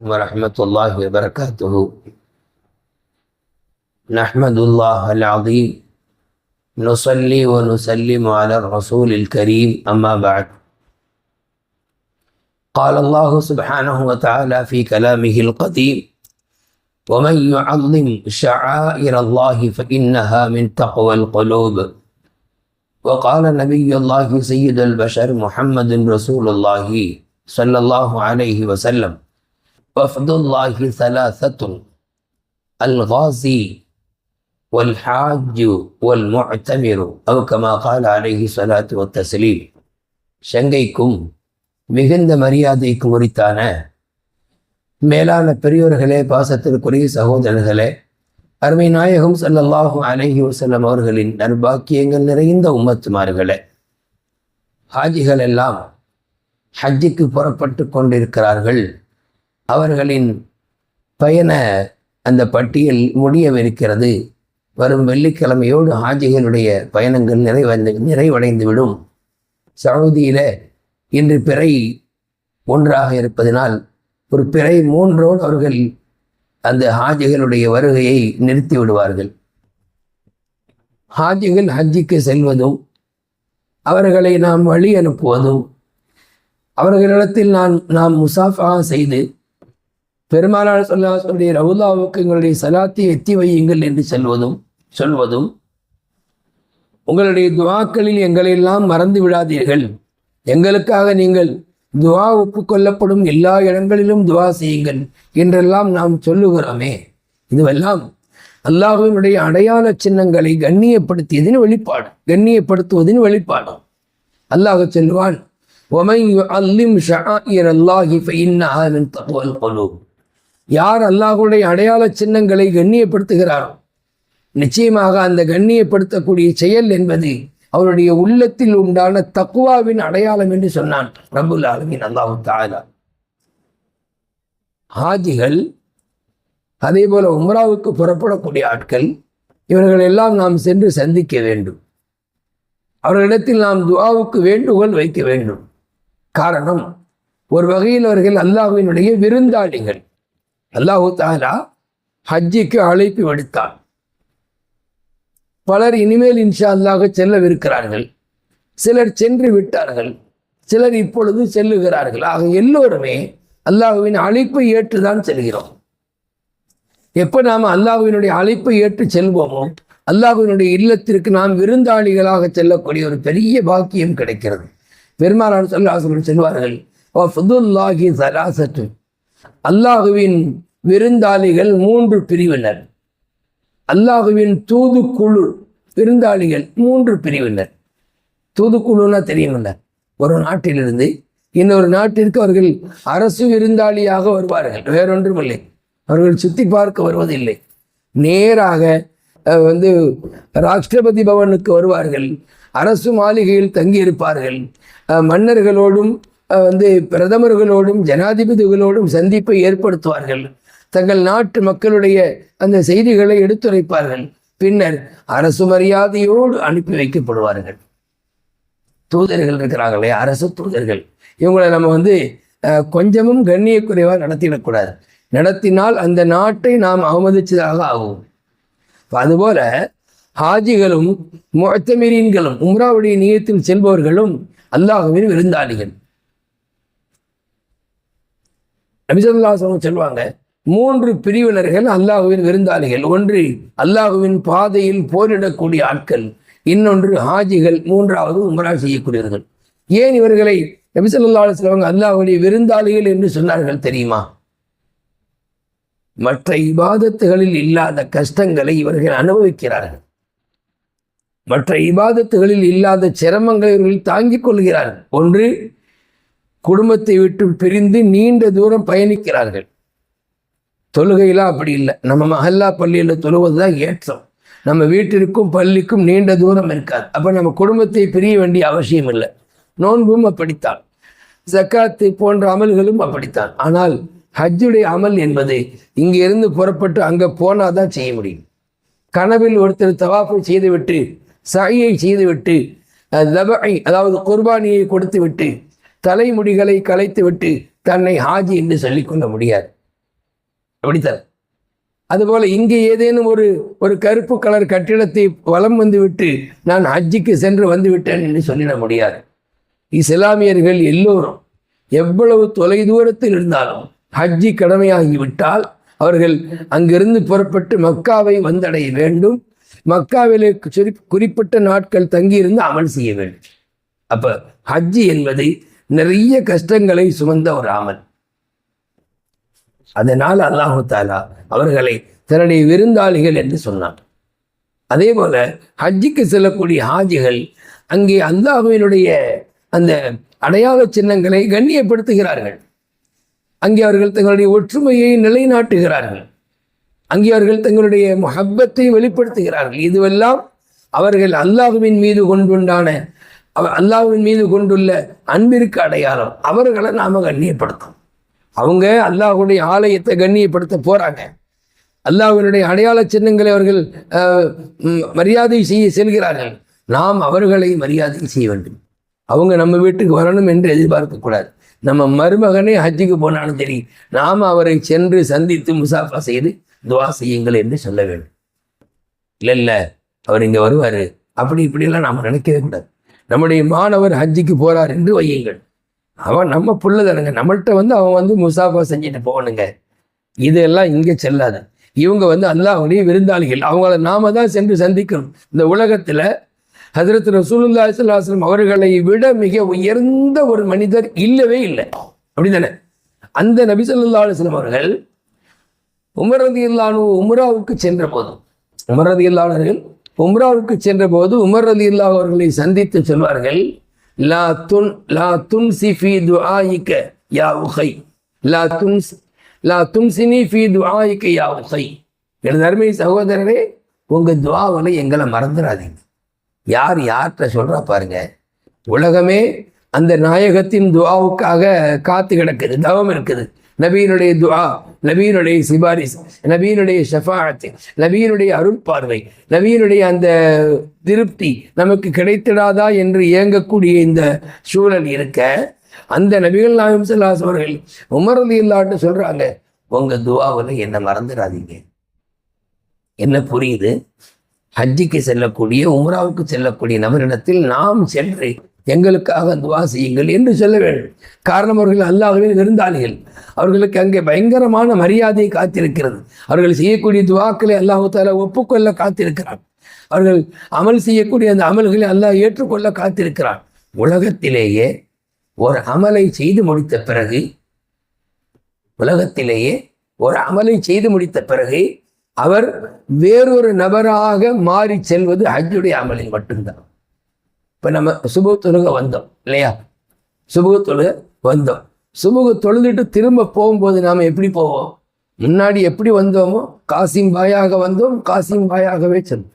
ورحمة الله وبركاته. نحمد الله العظيم نصلي ونسلم على الرسول الكريم أما بعد. قال الله سبحانه وتعالى في كلامه القديم: ومن يعظم شعائر الله فإنها من تقوى القلوب. وقال نبي الله سيد البشر محمد رسول الله صلى الله عليه وسلم: وفد الله ثلاثة: الغازي والحاج والمعتمر، أو كما قال عليه الصلاة والتسليم. சங்கைக்கும் மிகுந்த மரியாதைக்கும் உரித்தான மேலான பெரியோர்களே, பாசத்திற்குரிய சகோதரர்களே, அருமை நாயகம் ஸல்லல்லாஹு அலைஹி வஸல்லம் அவர்களின் நற்பாக்கியங்கள் நிறைந்த உம்மத்துமார்களே, ஹாஜிகள் எல்லாம் ஹஜ்ஜுக்கு புறப்பட்டு கொண்டிருக்கிறார்கள். அவர்களின் பயண அந்த பட்டியல் முடியவிருக்கிறது. வரும் வெள்ளிக்கிழமையோடு ஹாஜிகளுடைய பயணங்கள் நிறைவடைந்துவிடும். சவுதியில் இன்று பிறை ஒன்றாக இருப்பதனால் ஒரு பிறை மூன்றோடு அவர்கள் அந்த ஹாஜிகளுடைய வருகையை நிறுத்தி விடுவார்கள். ஹாஜிகள் ஹஜ்ஜிக்கு செல்வதும் அவர்களை நாம் வழி அனுப்புவதும் அவர்களிடத்தில் நாம் முசாஃபா செய்து பெருமானார் ஸல்லல்லாஹு அலைஹி வஸல்லம் ரவுலாவுக்கு எங்களுடைய சலாத்தை எத்தி வையுங்கள் என்று சொல்வதும் உங்களுடைய துஆக்களில் எங்களெல்லாம் மறந்து விடாதீர்கள், எங்களுக்காக நீங்கள் துஆ ஒப்புக்கொள்ளப்படும் எல்லா இடங்களிலும் துஆ செய்யுங்கள் என்றெல்லாம் நாம் சொல்லுகிறோமே, இதுவெல்லாம் அல்லாஹ்வினுடைய அடையாள சின்னங்களை கண்ணியப்படுத்துவதின் வெளிப்பாடு. அல்லாஹ் சொல்வான்: وَمَنْ يُعَظِّمْ شَعَائِرَ اللَّهِ فَإِنَّهَا مِنْ تَقْوَى الْقُلُوبِ. யார் அல்லாஹ்வுடைய அடையாள சின்னங்களை கண்ணியப்படுத்துகிறாரோ, நிச்சயமாக அந்த கண்ணியப்படுத்தக்கூடிய செயல் என்பது அவருடைய உள்ளத்தில் உண்டான தக்வாவின் அடையாளம் என்று சொன்னான் ரப்புல் ஆலமீன் அல்லாஹ் தஆலா. ஹாஜிகள், அதே போல உம்ராவுக்கு புறப்படக்கூடிய ஆட்கள், இவர்கள் எல்லாம் நாம் சென்று சந்திக்க வேண்டும். அவர்களிடத்தில் நாம் துஆவுக்கு வேண்டுகோள் வைக்க வேண்டும். காரணம், ஒரு வகையில் அவர்கள் அல்லாஹ்வினுடைய விருந்தாளிகள். அல்லாஹ் தஆலா ஹஜ்ஜிக்கு அழைப்பு விடுத்தான். பலர் இனிமேல் இன்ஷா அல்லாஹ் செல்லவிருக்கிறார்கள். சிலர் சென்று விட்டார்கள், சிலர் இப்பொழுது செல்லுகிறார்கள். ஆக எல்லோருமே அல்லாஹ்வின் அழைப்பை ஏற்றுதான் செல்கிறோம். எப்போ நாம் அல்லாஹ்வினுடைய அழைப்பை ஏற்று செல்வோமோ, அல்லாஹ்வினுடைய இல்லத்திற்கு நாம் விருந்தாளிகளாக செல்லக்கூடிய ஒரு பெரிய பாக்கியம் கிடைக்கிறது. பெருமானார் ஸல்லல்லாஹு அலைஹி வஸல்லம் சொல்வார்கள்: வஃதுல்லாஹி ஸலாஸத்து. அல்லாஹ்வின் விருந்தாளிகள் மூன்று பிரிவினர். அல்லாஹ்வின் தூதுக்குழு விருந்தாளிகள் மூன்று பிரிவினர். தூதுக்குழுன்னா தெரியுமில்ல, ஒரு நாட்டிலிருந்து இன்னொரு நாட்டிற்கு அவர்கள் அரசு விருந்தாளியாக வருவார்கள். வேறொன்றும் இல்லை, அவர்கள் சுற்றி பார்க்க வருவதில்லை. நேராக ராஷ்டிரபதி பவனுக்கு வருவார்கள். அரசு மாளிகையில் தங்கியிருப்பார்கள். மன்னர்களோடும் பிரதமர்களோடும் ஜனாதிபதிகளோடும் சந்திப்பை ஏற்படுத்துவார்கள். தங்கள் நாட்டு மக்களுடைய அந்த செய்திகளை எடுத்துரைப்பார்கள். பின்னர் அரசு மரியாதையோடு அனுப்பி வைக்கப்படுவார்கள். தூதர்கள் இருக்கிறாங்களே, அரசு தூதர்கள், இவங்களை நம்ம கொஞ்சமும் கண்ணிய குறைவாக நடத்திடக்கூடாது. நடத்தினால் அந்த நாட்டை நாம் அவமதிச்சதாக ஆகும். அதுபோல ஹாஜிகளும் முஅத்தமிரீன்களும் உம்ராவுடைய நியத்தில் செல்பவர்களும் அல்லாஹ்வின் விருந்தாளிகள். நபி ஸல்லல்லாஹு அலைஹி வஸல்லம் சொல்வாங்க, மூன்று பிரிவினர்கள் அல்லாஹ்வின் விருந்தாளிகள். ஒன்று அல்லாஹ்வின் பாதையில் போரிடக்கூடிய ஆட்கள், இன்னொன்று ஹாஜிகள், மூன்றாவது உம்ரா செய்யக்கூடியவர்கள். ஏன் இவர்களை நபி ஸல்லல்லாஹு அலைஹி வஸல்லம் அல்லாஹ்வுடைய விருந்தாளிகள் என்று சொன்னார்கள் தெரியுமா? மற்ற இபாதத்துகளில் இல்லாத கஷ்டங்களை இவர்கள் அனுபவிக்கிறார்கள். மற்ற இபாதத்துகளில் இல்லாத சிரமங்களை இவர்கள் தாங்கிக் கொள்கிறார்கள். ஒன்று, குடும்பத்தை விட்டு பிரிந்து நீண்ட தூரம் பயணிக்கிறார்கள். தொழுகையெல்லாம் அப்படி இல்லை. நம்ம மஹல்லா பள்ளியில் தொழுவது தான் ஏற்றம். நம்ம வீட்டிற்கும் பள்ளிக்கும் நீண்ட தூரம் இருக்காது. அப்போ நம்ம குடும்பத்தை பிரிய வேண்டிய அவசியம் இல்லை. நோன்பும் அப்படித்தான், ஜக்காத்து போன்ற அமல்களும் அப்படித்தான். ஆனால் ஹஜ்ஜுடைய அமல் என்பது இங்கே இருந்து புறப்பட்டு அங்கே போனால் தான் செய்ய முடியும். கனவில் ஒருத்தர் தவாஃபை செய்துவிட்டு, சஹியை செய்துவிட்டு, தபஐ அதாவது குர்பானியை கொடுத்து விட்டு, தலைமுடிகளை கலைத்து விட்டு தன்னை ஹாஜி என்று சொல்லிக்கொள்ள முடியாது. அப்படித்தான். அதுபோல இங்கே ஏதேனும் ஒரு கருப்பு கலர் கட்டிடத்தை வலம் வந்து விட்டு நான் ஹஜ்ஜிக்கு சென்று வந்து விட்டேன் என்று சொல்லிட முடியாது. இஸ்லாமியர்கள் எல்லோரும் எவ்வளவு தொலை தூரத்தில் இருந்தாலும் ஹஜ்ஜி கடமையாகிவிட்டால் அவர்கள் அங்கிருந்து புறப்பட்டு மக்காவை வந்தடைய வேண்டும். மக்காவிலே குறிப்பிட்ட நாட்கள் தங்கியிருந்து அமல் செய்ய வேண்டும். அப்ப ஹஜ்ஜி என்பது நிறைய கஷ்டங்களை சுமந்த ஒரு அமல். அதனால் அல்லாஹு தாலா அவர்களை தன்னுடைய விருந்தாளிகள் என்று சொன்னார். அதே போல ஹஜ்ஜிக்கு செல்லக்கூடிய ஹாஜிகள் அங்கே அல்லாஹுவினுடைய அந்த அடையாள சின்னங்களை கண்ணியப்படுத்துகிறார்கள். அங்கே அவர்கள் தங்களுடைய ஒற்றுமையை நிலைநாட்டுகிறார்கள். அங்கே அவர்கள் தங்களுடைய முஹப்பத்தை வெளிப்படுத்துகிறார்கள். இதுவெல்லாம் அவர்கள் அல்லாஹுவின் மீது கொண்டுள்ள அன்பிற்கு அடையாளம். அவர்களை நாம கண்ணியப்படுத்தோம். அவங்க அல்லாஹுடைய ஆலயத்தை கண்ணியப்படுத்த போறாங்க. அல்லாஹ்வினுடைய அடையாள சின்னங்களை அவர்கள் மரியாதை செய்ய செல்கிறார்கள். நாம் அவர்களை மரியாதை செய்ய வேண்டும். அவங்க நம்ம வீட்டுக்கு வரணும் என்று எதிர்பார்க்கக்கூடாது. நம்ம மருமகனே ஹஜ்ஜுக்கு போனாலும் சரி, நாம் அவரை சென்று சந்தித்து முசாஃபா செய்து துவா செய்யுங்கள் என்று சொல்ல வேண்டும். இல்லை அவர் இங்கே வருவார் அப்படி இப்படியெல்லாம் நாம் நினைக்கவே கூடாது. நம்முடைய மாணவர் ஹஜ்ஜுக்கு போகிறார் என்று வையுங்கள். அவன் நம்ம புள்ள தானுங்க, நம்மள்கிட்ட அவன் முசாஃபா செஞ்சுட்டு போகணுங்க. இதெல்லாம் இங்கே செல்லாது. இவங்க அல்லாஹ்வுடைய விருந்தாளிகள். அவங்கள நாம தான் சென்று சந்திக்கணும். இந்த உலகத்தில் ஹஜ்ரத் ரசூலுல்லாஹி ஸல்லல்லாஹு அலைஹி வஸல்லம் அவர்களை விட மிக உயர்ந்த ஒரு மனிதர் இல்லவே இல்லை. அப்படிதானே? அந்த நபி ஸல்லல்லாஹு அலைஹி வஸல்லம் அவர்கள் உமர் ரலியல்லாஹு அன்ஹு உம்ராவுக்கு சென்ற போது உமர் ரலியல்லாஹு அவர்களை சந்தித்து சொல்வார்கள், லா துன்சி ஃபீ துஆயிக யா உஹை லா துன்சினி ஃபீ துஆயிக யா உஹை. எனது அருமை சகோதரரே, உங்க துஆவில் எங்களை மறந்துடாதீங்க. யார்கிட்ட சொல்றா பாருங்க. உலகமே அந்த நாயகத்தின் துஆவுக்காக காத்து கிடக்குது, தவம் இருக்குது. நபியினுடைய துஆ, நபியினுடைய சிபாரிஸ், நபியினுடைய ஷஃபாஅத், நபியினுடைய அருள் பார்வை, நபியினுடைய அந்த திருப்தி நமக்கு கிடைத்திடாதா என்று இயங்கக்கூடிய இந்த சூழல் இருக்க, அந்த நபிகள் நாயகம் ஸல்லல்லாஹு அலைஹி அவர்கள் உமர் ரலியல்லாஹு சொல்றாங்க, உங்க துஆவில் என்ன மறந்துடாதீங்க. என்ன புரியுது? ஹஜ்ஜிக்கு செல்லக்கூடிய உம்ராவுக்கு செல்லக்கூடிய நபரிடத்தில் நாம் சென்று எங்களுக்காக துவா செய்யுங்கள் என்று சொல்ல வேண்டும். காரணம், அவர்கள் அல்லாஹ்வின் விருந்தாளிகள். அவர்களுக்கு அங்கே பயங்கரமான மரியாதை காத்திருக்கிறது. அவர்கள் செய்யக்கூடிய துவாக்களை அல்லாஹு தஆலா ஒப்புக்கொள்ள காத்திருக்கிறார். அவர்கள் அமல் செய்யக்கூடிய அந்த அமல்களை அல்லாஹ் ஏற்றுக்கொள்ள காத்திருக்கிறார். உலகத்திலேயே ஒரு அமலை செய்து முடித்த பிறகு அவர் வேறொரு நபராக மாறி செல்வது ஹஜ்ஜுடைய அமலில் மட்டும்தான். இப்போ நம்ம சுபு தொழுக வந்தோம் இல்லையா? சுபு தொழுதுட்டு திரும்ப போகும்போது நாம் எப்படி போவோம்? முன்னாடி எப்படி வந்தோமோ காசிம் பாயாக வந்தோம், காசிம் பாயாகவே செல்வோம்.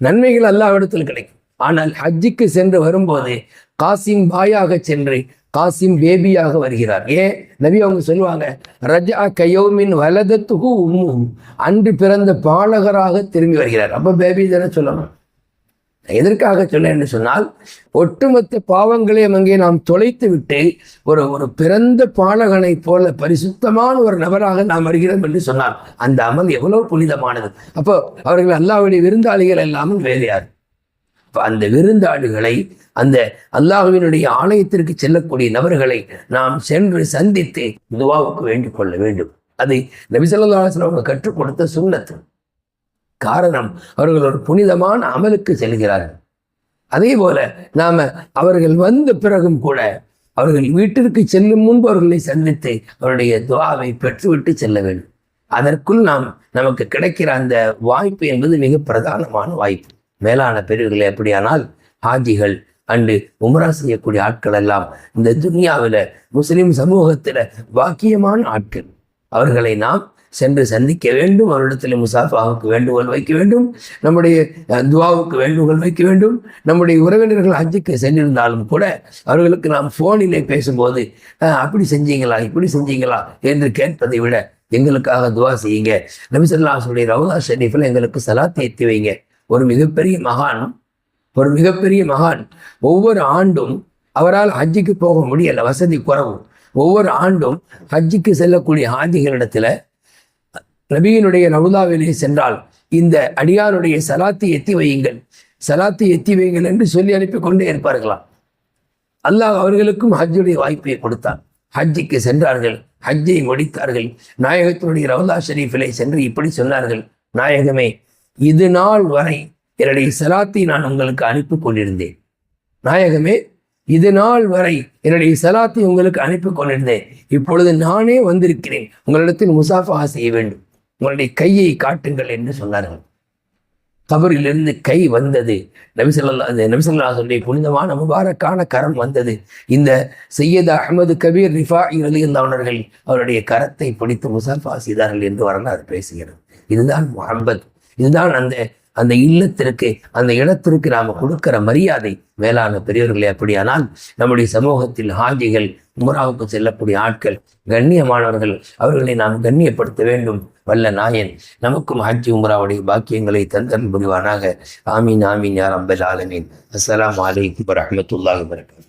நன்மைகள் அல்லாஹ்விடத்தில் கிடைக்கும். ஆனால் ஹஜ்ஜுக்கு சென்று வரும்போது காசிம் பாயாக சென்று காசிம் பேபியாக வருகிறார். ஏன்? நபி அவங்க சொல்லுவாங்க, ரஜா கயோமின் வலதத்துகு உம்முஹு, அன்று பிறந்த பாலகராக திரும்பி வருகிறார். அப்போ பேபி தானே சொல்லணும். எதற்காக சொல்ல என்று சொன்னால், ஒட்டுமொத்த பாவங்களையும் அங்கே நாம் தொலைத்து விட்டு ஒரு பிறந்த பாலகனை போல பரிசுத்தமான ஒரு நபராக நாம் வருகிறோம் என்று சொன்னார். அந்த அமல் எவ்வளவு புனிதமானது. அப்போ அவர்கள் அல்லாஹ்வுடைய விருந்தாளிகள் எல்லாமும் வேறு யார்? அந்த விருந்தாளிகளை, அந்த அல்லாஹ்வினுடைய ஆலயத்திற்கு செல்லக்கூடிய நபர்களை நாம் சென்று சந்தித்து துஆவுக்கு வேண்டிக் கொள்ள வேண்டும். அது நபி ஸல்லல்லாஹு அலைஹி வஸல்லம் கற்றுக் கொடுத்த சுன்னத்து. காரணம், அவர்கள் ஒரு புனிதமான அமலுக்கு செல்கிறார்கள். அதே போல நாம அவர்கள் வந்த பிறகும் கூட அவர்கள் வீட்டிற்கு செல்லும் முன்பு அவர்களை சந்தித்து அவருடைய துஆவை பெற்றுவிட்டு செல்ல வேண்டும். அதற்குள் நமக்கு கிடைக்கிற அந்த வாய்ப்பு என்பது மிக பிரதானமான வாய்ப்பு. மேலான பெரியவர்களே, எப்படியானால் ஹாஜிகள் அன்று உம்ரா செய்யக்கூடிய ஆட்கள் எல்லாம் இந்த துனியாவில் முஸ்லிம் சமூகத்தில் பாக்கியமான ஆட்கள். அவர்களை நாம் சென்று சந்திக்க வேண்டும். அவரிடத்தில் முசாஃபாவுக்கு வேண்டுகோள் வைக்க வேண்டும், நம்முடைய துவாவுக்கு வேண்டுகோள் வைக்க வேண்டும். நம்முடைய உறவினர்கள் ஹஜ்ஜுக்கு சென்றிருந்தாலும் கூட அவர்களுக்கு நாம் ஃபோனிலே பேசும்போது அப்படி செஞ்சீங்களா, இப்படி செஞ்சீங்களா என்று கேட்பதை விட எங்களுக்காக துவா செய்யுங்க, நபி ஸல்லல்லாஹு அலைஹி வஸல்லம் ரவுதா ஷரீஃபில் எங்களுக்கு சலாத் ஏற்றி வைங்க. ஒரு மிகப்பெரிய மகான் ஒவ்வொரு ஆண்டும், அவரால் ஹஜ்ஜுக்கு போக முடியல, வசதி குறைவு. ஒவ்வொரு ஆண்டும் ஹஜ்ஜுக்கு செல்லக்கூடிய ஹாஜிகளிடத்தில் நபியினுடைய ரவுதாவிலே சென்றால் இந்த அடியாருடைய சலாத்தை எத்தி வையுங்கள், சலாத்தை எத்தி வையுங்கள் என்று சொல்லி அனுப்பி கொண்டே இருப்பார்களாம். அல்லாஹ் அவர்களுக்கும் ஹஜ்ஜுடைய வாய்ப்பை கொடுத்தான். ஹஜ்ஜிக்கு சென்றார்கள், ஹஜ்ஜை முடித்தார்கள். நாயகத்தினுடைய ரவுதா ஷரீஃபிலே சென்று இப்படி சொன்னார்கள், நாயகமே, இது நாள் வரை என்னுடைய சலாத்தை நான் உங்களுக்கு அனுப்பி கொண்டிருந்தேன். நாயகமே, இது நாள் வரை என்னுடைய சலாத்தை உங்களுக்கு அனுப்பி கொண்டிருந்தேன். இப்பொழுது நானே வந்திருக்கிறேன், உங்களிடத்தில் முசாஃபா செய்ய வேண்டும், உங்களுடைய கையை காட்டுங்கள் என்று சொன்னார்கள். கபரிலிருந்து கை வந்தது. நபிசல்லாஹுடைய புனிதமான முபாரக்கான கரம் வந்தது. இந்த சையத் அஹ்மது கபீர் ரிஃபாஇ ரலியல்லாஹு அவர்கள் அவருடைய கரத்தை பிடித்து முசாஃபா செய்தார்கள் என்று வரலாறு பேசுகிறது. இதுதான் முஹப்பத். இதுதான் அந்த இல்லத்திற்கு, அந்த இடத்திற்கு நாம் கொடுக்கிற மரியாதை. மேலான பெரியவர்களே, அப்படியானால் நம்முடைய சமூகத்தில் ஹாஜிகள், உம்ராவுக்கு செல்லக்கூடிய ஆட்கள் கண்ணியமானவர்கள், அவர்களை நாம் கண்ணியப்படுத்த வேண்டும். வல்ல நாயன் நமக்கும் ஹஜ் உம்ராவுடைய பாக்கியங்களை தந்தல் புரிவானாக. ஆமீன் ஆமீன் யா ரப்பல் ஆலமீன். அஸ்ஸலாமு அலைக்கும் வரஹ்மத்துல்லாஹி வபரகாத்துஹு.